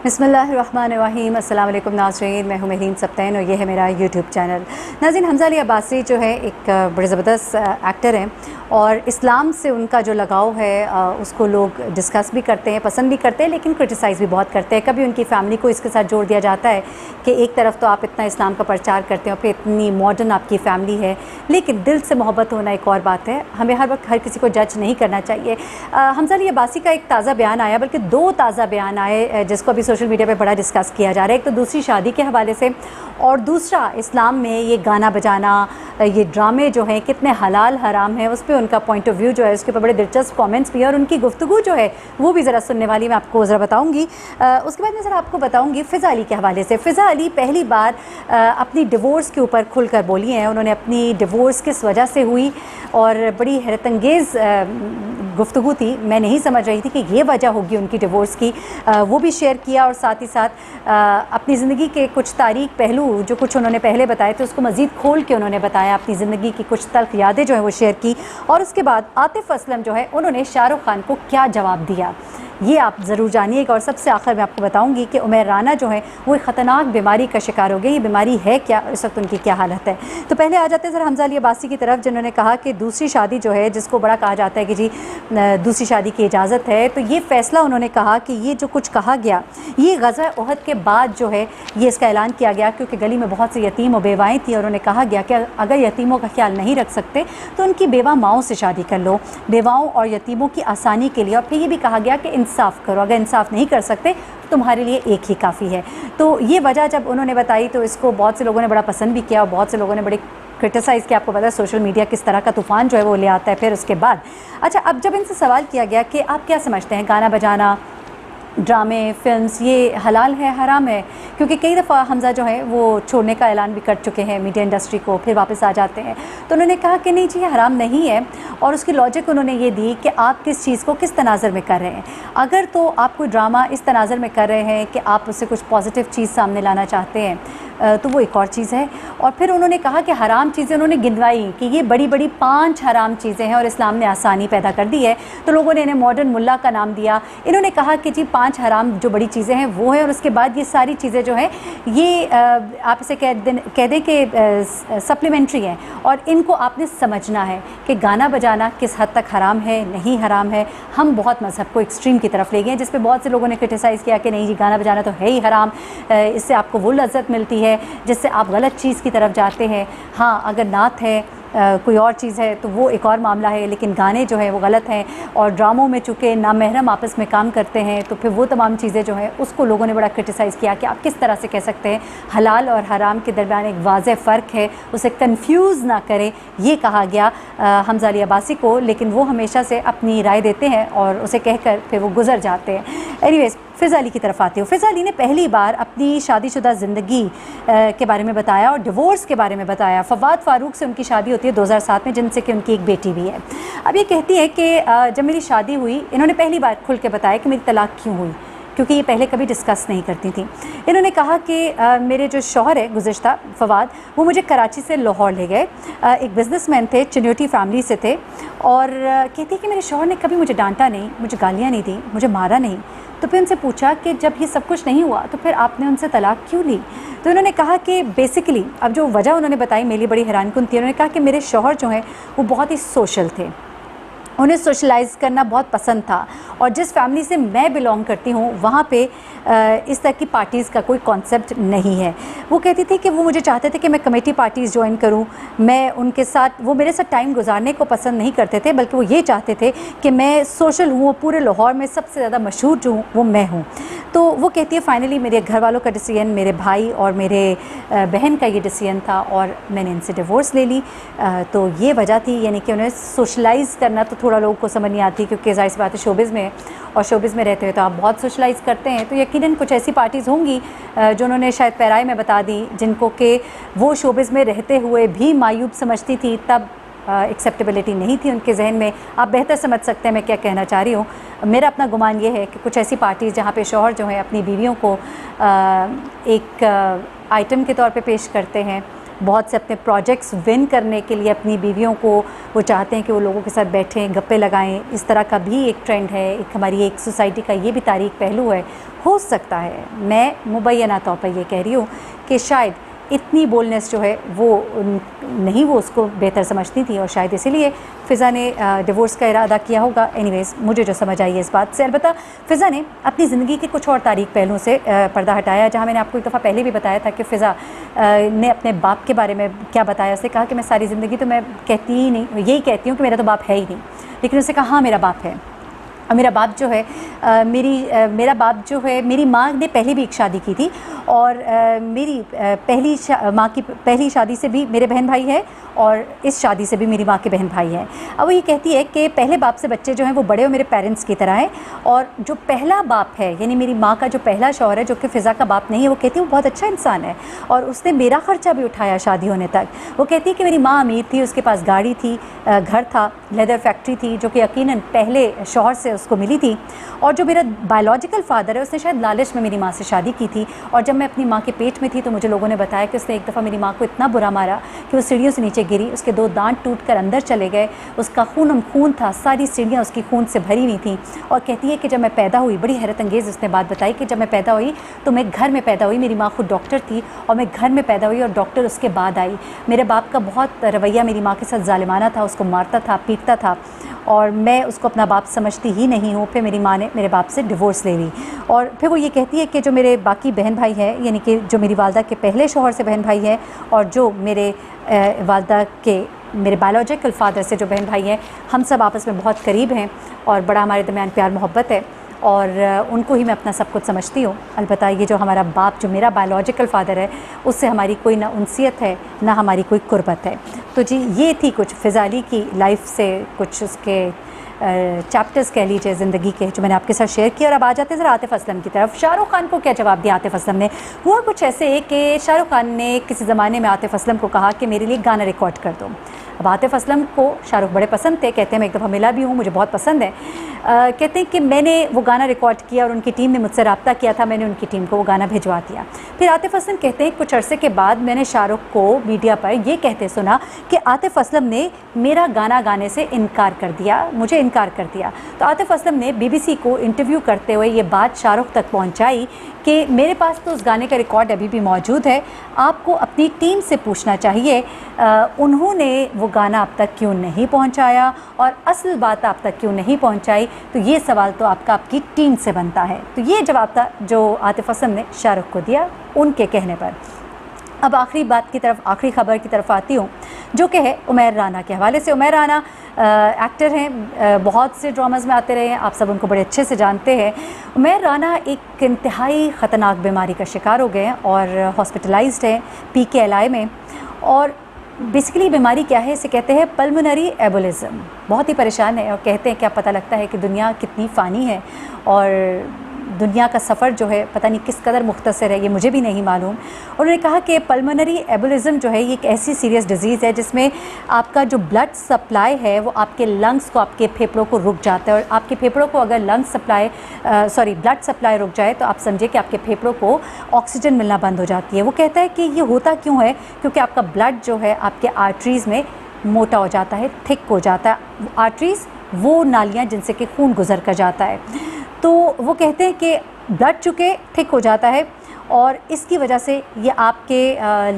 बिस्मिल्लाहिर्रहमानिर्रहीम। अस्सलाम वालेकुम नाज़रीन, मैं हूँ महरीन सब्तैन और ये है मेरा यूट्यूब चैनल। नाज़रीन, हमज़ा अली अब्बासी जो है एक बड़े ज़बरदस्त एक्टर हैं और इस्लाम से उनका जो लगाव है उसको लोग डिस्कस भी करते हैं, पसंद भी करते हैं, लेकिन क्रिटिसाइज़ भी बहुत करते हैं। कभी उनकी फ़ैमिली को इसके साथ जोड़ दिया जाता है कि एक तरफ तो आप इतना इस्लाम का प्रचार करते हैं और फिर इतनी मॉडर्न आपकी फ़ैमिली है, लेकिन दिल से मोहब्बत होना एक और बात है। हमें हर वक्त हर किसी को जज नहीं करना चाहिए। हमज़ा अली अब्बासी का एक ताज़ा बयान आया, बल्कि 2 ताज़ा बयान आए जिसको अभी सोशल मीडिया पे बड़ा डिस्कस किया जा रहा है। एक तो दूसरी शादी के हवाले से और दूसरा इस्लाम में ये गाना बजाना, ये ड्रामे जो हैं कितने हलाल हराम हैं, उस पर उनका पॉइंट ऑफ व्यू जो है, उसके ऊपर बड़े दिलचस्प कमेंट्स भी हैं और उनकी गुफ्तगू जो है वो भी ज़रा सुनने वाली मैं आपको ज़रा बताऊँगी। उसके बाद मैं ज़रा आपको बताऊँगी फ़िज़ा अली के हवाले से। फ़िज़ा अली पहली बार अपनी डिवोर्स के ऊपर खुलकर बोली हैं। उन्होंने अपनी डिवोर्स किस वजह से हुई और बड़ी हैरतअंगेज़ गुफ्तगू थी, मैं नहीं समझ रही थी कि ये वजह होगी उनकी डिवोर्स की, वो भी शेयर किया और साथ ही साथ अपनी ज़िंदगी के कुछ तारीख पहलू जो कुछ उन्होंने पहले बताए थे उसको मज़ीद खोल के उन्होंने बताया, अपनी ज़िंदगी की कुछ तल्ख़ यादें जो है वो शेयर की। और उसके बाद आतिफ़ असलम जो है उन्होंने शाहरुख खान को क्या जवाब दिया ये आप ज़रूर जानिएगा। और सबसे आखिर में आपको बताऊंगी कि उमैर राना जो है वो एक ख़तरनाक बीमारी का शिकार हो गई। ये बीमारी है क्या, इस वक्त उनकी क्या हालत है। तो पहले आ जाते हैं ज़रा हमज़ा अली अब्बासी की तरफ, जिन्होंने कहा कि दूसरी शादी जो है, जिसको बड़ा कहा जाता है कि जी दूसरी शादी की इजाज़त है, तो ये फ़ैसला उन्होंने कहा कि ये जो कुछ कहा गया ये ग़ज़वा उहद के बाद जो है ये इसका ऐलान किया गया, क्योंकि गली में बहुत सी यतीम और बेवाएँ थी और उन्हें कहा गया कि अगर यतीमों का ख्याल नहीं रख सकते तो उनकी बेवा माओं से शादी कर लो, बेवाओं और यतीमों की आसानी के लिए। और फिर ये भी कहा गया कि इंसाफ़ करो, अगर इंसाफ़ नहीं कर सकते तो तुम्हारे लिए एक ही काफ़ी है। तो ये वजह जब उन्होंने बताई तो इसको बहुत से लोगों ने बड़ा पसंद भी किया और बहुत से लोगों ने बड़े क्रिटिसाइज़ किया। आपको पता है सोशल मीडिया किस तरह का तूफ़ान जो है वो ले आता है। फिर उसके बाद अच्छा, अब जब इनसे सवाल किया गया कि आप क्या समझते हैं, गाना बजाना, ड्रामे, फिल्म्स, ये हलाल है हराम है? क्योंकि कई दफ़ा हमज़ा जो है वो छोड़ने का ऐलान भी कर चुके हैं मीडिया इंडस्ट्री को, फिर वापस आ जाते हैं। तो उन्होंने कहा कि नहीं जी, ये हराम नहीं है। और उसकी लॉजिक उन्होंने ये दी कि आप किस चीज़ को किस तनाज़र में कर रहे हैं। अगर तो आप कोई ड्रामा इस तनाज़र में कर रहे हैं कि आप उससे कुछ पॉजिटिव चीज़ सामने लाना चाहते हैं तो वो एक और चीज़ है। और फिर उन्होंने कहा कि हराम चीज़ें उन्होंने गिनवाई कि ये बड़ी बड़ी 5 हराम चीज़ें हैं और इस्लाम ने आसानी पैदा कर दी है, तो लोगों ने इन्हें मॉडर्न मुल्ला का नाम दिया। इन्होंने कहा कि जी 5 हराम जो बड़ी चीज़ें हैं वो है, और उसके बाद ये सारी चीज़ें जो हैं ये आप इसे कह दें कि सप्लीमेंट्री हैं और इनको आपने समझना है कि गाना बजाना किस हद तक हराम है, नहीं हराम है। हम बहुत मज़हब को एक्सट्रीम की तरफ ले गए हैं, जिस पे बहुत से लोगों ने क्रिटिसाइज़ किया कि नहीं जी, गाना बजाना तो है ही हराम, इससे आपको वो लज्जत मिलती है जिससे आप गलत चीज़ की तरफ जाते हैं। हाँ, अगर नात है, कोई और चीज़ है तो वो एक और मामला है, लेकिन गाने जो हैं वो गलत हैं। और ड्रामों में चूँकि नामहरम आपस में काम करते हैं तो फिर वो तमाम चीज़ें जो हैं उसको लोगों ने बड़ा क्रिटिसाइज़ किया कि आप किस तरह से कह सकते हैं। हलाल और हराम के दरमियान एक वाज़ेह फ़र्क है, उसे कंफ्यूज ना करें, ये कहा गया हमज़ा अली अब्बासी को। लेकिन वो हमेशा से अपनी राय देते हैं और उसे कहकर फिर वो गुजर जाते हैं। एनीवेज़, फ़िज़ा अली की तरफ आती हूँ। फ़िज़ा अली ने पहली बार अपनी शादीशुदा ज़िंदगी के बारे में बताया और डिवोर्स के बारे में बताया। फ़वाद फ़ारूक से उनकी शादी होती है 2007 में, जिनसे कि उनकी एक बेटी भी है। अब ये कहती है कि जब मेरी शादी हुई, इन्होंने पहली बार खुल के बताया कि मेरी तलाक़ क्यों हुई, क्योंकि ये पहले कभी डिस्कस नहीं करती थी। इन्होंने कहा कि मेरे जो शौहर है गुज़िश्ता फ़वाद, वो मुझे कराची से लाहौर ले गए। एक बिज़नेसमैन थे, चिन्योटी फैमिली से थे। और कहती है कि मेरे शौहर ने कभी मुझे डांटा नहीं, मुझे गालियाँ नहीं दी, मुझे मारा नहीं। तो फिर उनसे पूछा कि जब ये सब कुछ नहीं हुआ तो फिर आपने उनसे तलाक़ क्यों ली? तो उन्होंने कहा कि बेसिकली, अब जो वजह उन्होंने बताई मेरे लिए बड़ी हैरानकुन थी। उन्होंने कहा कि मेरे शौहर जो हैं वो बहुत ही सोशल थे, उन्हें सोशलाइज़ करना बहुत पसंद था। और जिस फैमिली से मैं बिलोंग करती हूँ वहाँ पे इस तरह की पार्टीज़ का कोई कॉन्सेप्ट नहीं है। वो कहती थी कि वो मुझे चाहते थे कि मैं कमेटी पार्टीज़ ज्वाइन करूँ, मैं उनके साथ, वो मेरे साथ टाइम गुजारने को पसंद नहीं करते थे, बल्कि वो ये चाहते थे कि मैं सोशल हूँ, पूरे लाहौर में सबसे ज़्यादा मशहूर जो हूँ वो मैं हूँ। तो वो कहती है फाइनली मेरे घर वालों का डिसीजन, मेरे भाई और मेरे बहन का ये डिसीजन था और मैंने इनसे डिवोर्स ले ली। तो ये वजह थी, यानी कि उन्हें सोशलाइज़ करना तो थोड़ा लोगों को समझ नहीं आती, क्योंकि ज़ाहिर सी बात है शोबिज़ में, और शोबिज़ में रहते हुए तो आप बहुत सोशलाइज़ करते हैं। तो यकीनन कुछ ऐसी पार्टीज़ होंगी जो उन्होंने शायद पैराए में बता दी, जिनको कि वो शोबिज़ में रहते हुए भी मायूब समझती थी, तब एक्सेप्टेबिलिटी नहीं थी उनके जहन में। आप बेहतर समझ सकते हैं मैं क्या कहना चाह रही हूँ। मेरा अपना गुमान ये है कि कुछ ऐसी पार्टीज़ जहाँ पे शौहर जो है अपनी बीवियों को एक आइटम के तौर पे पेश करते हैं, बहुत से अपने प्रोजेक्ट्स विन करने के लिए अपनी बीवियों को वो चाहते हैं कि वो लोगों के साथ बैठें, गप्पे लगाएं। इस तरह का भी एक ट्रेंड है, एक हमारी एक सोसाइटी का ये भी तारीख पहलू है। हो सकता है, मैं मुबैना तौर पर ये कह रही हूँ कि शायद इतनी बोलनेस जो है वो नहीं, वो उसको बेहतर समझती थी और शायद इसीलिए फ़िज़ा ने डिवोर्स का इरादा किया होगा। एनीवेज़, मुझे जो समझ आई है इस बात से, अलबत्ता फ़िज़ा ने अपनी ज़िंदगी के कुछ और तारीख पहलुओं से पर्दा हटाया। जहाँ मैंने आपको एक दफ़ा पहले भी बताया था कि फ़िज़ा ने अपने बाप के बारे में क्या बताया। उसने कहा कि मैं सारी ज़िंदगी तो मैं कहती ही नहीं, यही कहती हूँ कि मेरा तो बाप है ही नहीं, लेकिन उसने कहा हाँ मेरा बाप है। और मेरा बाप जो है मेरा बाप जो है, मेरी माँ ने पहले भी एक शादी की थी और मेरी माँ की पहली शादी से भी मेरे बहन भाई है और इस शादी से भी मेरी माँ के बहन भाई हैं। अब वो ये कहती है कि पहले बाप से बच्चे जो हैं वो बड़े और मेरे पेरेंट्स की तरह हैं, और जो पहला बाप है यानी मेरी माँ का जो पहला शौहर है, जो कि फ़िज़ा का बाप नहीं है, वो कहती है वो बहुत अच्छा इंसान है और उसने मेरा ख़र्चा भी उठाया शादी होने तक। वो कहती है कि मेरी माँ अमीर थी, उसके पास गाड़ी थी, घर था, लेदर फैक्ट्री थी, जो कि यकीनन पहले शौहर से उसको मिली थी। और जो मेरा बायोलॉजिकल फ़ादर है, उसने शायद लालच में मेरी माँ से शादी की थी, और जब मैं अपनी माँ के पेट में थी तो मुझे लोगों ने बताया कि उसने एक दफ़ा मेरी माँ को इतना बुरा मारा कि वो सीढ़ियों से नीचे गिरी, उसके 2 दांत टूट कर अंदर चले गए, उसका खून था, सारी सीढ़ियाँ उसकी खून से भरी हुई थी। और कहती है कि जब मैं पैदा हुई, बड़ी हैरत अंगेज़ उसने बात बताई कि जब मैं पैदा हुई तो मैं घर में पैदा हुई, मेरी माँ खुद डॉक्टर थी और मैं घर में पैदा हुई और डॉक्टर उसके बाद आई। मेरे बाप का बहुत रवैया मेरी माँ के साथ ज़ालिमाना था, उसको मारता था, पीटता था और मैं उसको अपना बाप समझती ही नहीं हूँ। फिर मेरी माँ ने मेरे बाप से डिवोर्स ले ली और फिर वो ये कहती है कि जो मेरे बाकी बहन भाई हैं, यानी कि जो मेरी वालदा के पहले शौहर से बहन भाई हैं और जो मेरे वालदा के मेरे बायोलॉजिकल फ़ादर से जो बहन भाई हैं, हम सब आपस में बहुत करीब हैं और बड़ा हमारे दरमियान प्यार मोहब्बत है और उनको ही मैं अपना सब कुछ समझती हूँ। अलबत्ता ये जो हमारा बाप, जो मेरा बायोलॉजिकल फ़ादर है, उससे हमारी कोई ना उनसियत है ना हमारी कोई कुर्बत है। तो जी, ये थी कुछ फ़िज़ा अली की लाइफ से कुछ उसके चैप्टर्स कह लीजिए ज़िंदगी के, जो मैंने आपके साथ शेयर किया। और अब आ जाते हैं ज़रा आतिफ़ असलम की तरफ। शाहरुख़ खान को क्या जवाब दिया आतिफ़ असलम ने? हुआ कुछ ऐसे कि शाहरुख़ खान ने किसी ज़माने में आतिफ़ असलम को कहा कि मेरे लिए गाना रिकॉर्ड कर दो। अब आतिफ़ असलम को शाहरुख़ बड़े पसंद थे, कहते हैं मैं एक दफ़ा मिला भी हूँ, मुझे बहुत पसंद है। कहते हैं कि मैंने वो गाना रिकॉर्ड किया और उनकी टीम ने मुझसे रब्ता किया था, मैंने उनकी टीम को वो गाना भिजवा दिया। फिर आतिफ़ असलम कहते हैं कुछ अरसे के बाद मैंने शाहरुख़ को मीडिया पर ये कहते सुना कि आतिफ़ असलम ने मेरा गाना गाने से इनकार कर दिया, मुझे इनकार कर दिया। तो आतिफ़ असलम ने BBC को इंटरव्यू करते हुए ये बात शाहरुख़ तक पहुँचाई कि मेरे पास तो उस गाने का रिकॉर्ड अभी भी मौजूद है, आपको अपनी टीम से पूछना चाहिए उन्होंने वो गाना आप तक क्यों नहीं पहुंचाया और असल बात आप तक क्यों नहीं पहुंचाई। तो ये सवाल तो आपकी टीम से बनता है। तो ये जवाब था जो आतिफ़ असलम ने शाहरुख़ को दिया उनके कहने पर। अब आखिरी बात की तरफ, आखिरी खबर की तरफ आती हूँ, जो कि है उमैर राना के हवाले से। उमैर राना एक्टर हैं, बहुत से ड्रामाज़ में आते रहे हैं, आप सब उनको बड़े अच्छे से जानते हैं। उमैर राना एक इंतहाई ख़तरनाक बीमारी का शिकार हो गए हैं और हॉस्पिटलाइज्ड हैं PKLI में। और बेसिकली बीमारी क्या है, इसे कहते हैं पल्मोनरी एबोलिज़म। बहुत ही परेशान है और कहते हैं क्या पता लगता है कि दुनिया कितनी फ़ानी है और दुनिया का सफ़र जो है पता नहीं किस कदर मुख्तसर है, ये मुझे भी नहीं मालूम। उन्होंने कहा कि पल्मोनरी एबोलिज़म जो है ये एक ऐसी सीरियस डिज़ीज़ है जिसमें आपका जो ब्लड सप्लाई है वो आपके लंग्स को, आपके फेफड़ों को रुक जाता है। और आपके फेफड़ों को अगर ब्लड सप्लाई रुक जाए तो आप समझिए कि आपके फेफड़ों को ऑक्सीजन मिलना बंद हो जाती है। वो कहता है कि ये होता क्यों है, क्योंकि आपका ब्लड जो है आपके आर्टरीज़ में मोटा हो जाता है, थिक हो जाता है। आर्टरीज़ वो नालियाँ जिनसे कि खून गुजर कर जाता है। तो वो कहते हैं कि ब्लड चूँकि थिक हो जाता है और इसकी वजह से ये आपके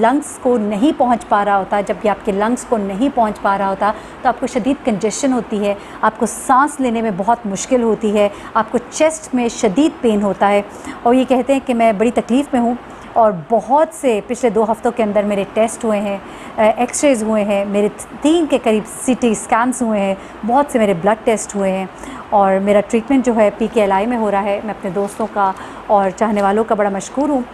लंग्स को नहीं पहुंच पा रहा होता। जब ये आपके लंग्स को नहीं पहुंच पा रहा होता तो आपको शदीद कंजेशन होती है, आपको सांस लेने में बहुत मुश्किल होती है, आपको चेस्ट में शदीद पेन होता है। और ये कहते हैं कि मैं बड़ी तकलीफ़ में हूँ और बहुत से पिछले 2 हफ़्तों के अंदर मेरे टेस्ट हुए हैं, एक्सरेज़ हुए हैं, मेरे 3 के करीब CT स्कैन्स हुए हैं, बहुत से मेरे ब्लड टेस्ट हुए हैं और मेरा ट्रीटमेंट जो है PKLI में हो रहा है। मैं अपने दोस्तों का और चाहने वालों का बड़ा मशकूर हूँ।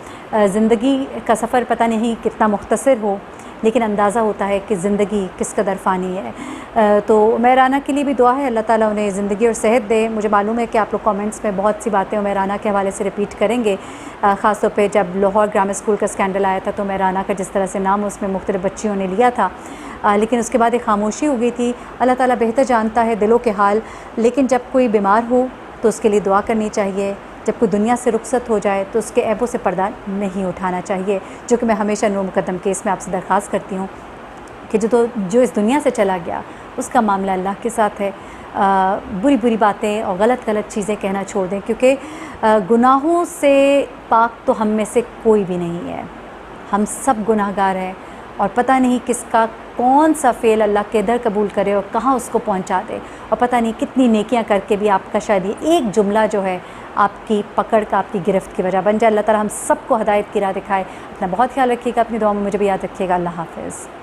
ज़िंदगी का सफ़र पता नहीं कितना मुख्तसर हो, लेकिन अंदाज़ा होता है कि ज़िंदगी किस कदर फ़ानी है। तो उमैर राना के लिए भी दुआ है, अल्लाह ताला उन्हें ज़िंदगी और सेहत दे। मुझे मालूम है कि आप लोग कमेंट्स में बहुत सी बातें उमैर राना के हवाले से रिपीट करेंगे, ख़ास तौर पे जब लाहौर ग्रामर स्कूल का स्कैंडल आया था तो उमैर राना का जिस तरह से नाम उसमें मुख्तलिफ़ बच्चियों ने लिया था, लेकिन उसके बाद एक खामोशी हो गई थी। अल्लाह ताला बेहतर जानता है दिलों के हाल, लेकिन जब कोई बीमार हो तो उसके लिए दुआ करनी चाहिए, जब कोई दुनिया से रुखसत हो जाए तो उसके ऐबों से पर्दा नहीं उठाना चाहिए, जो कि मैं हमेशा नूर मुकद्दम केस में आपसे दरख्वास्त करती हूँ कि जो इस दुनिया से चला गया उसका मामला अल्लाह के साथ है। बुरी बुरी बातें और गलत गलत चीज़ें कहना छोड़ दें, क्योंकि गुनाहों से पाक तो हम में से कोई भी नहीं है। हम सब गुनाहगार हैं और पता नहीं किसका कौन सा फ़ेल अल्लाह के दर कबूल करे और कहाँ उसको पहुँचा दे, और पता नहीं कितनी नेकियां करके भी आपका शायद ये एक जुमला जो है आपकी पकड़ का, आपकी गिरफ्त की वजह बन जाए। अल्लाह ताला हम सबको हदायत की राह दिखाए। अपना बहुत ख्याल रखिएगा, अपनी दुआ में मुझे भी याद रखिएगा। अल्लाह हाफ़िज़।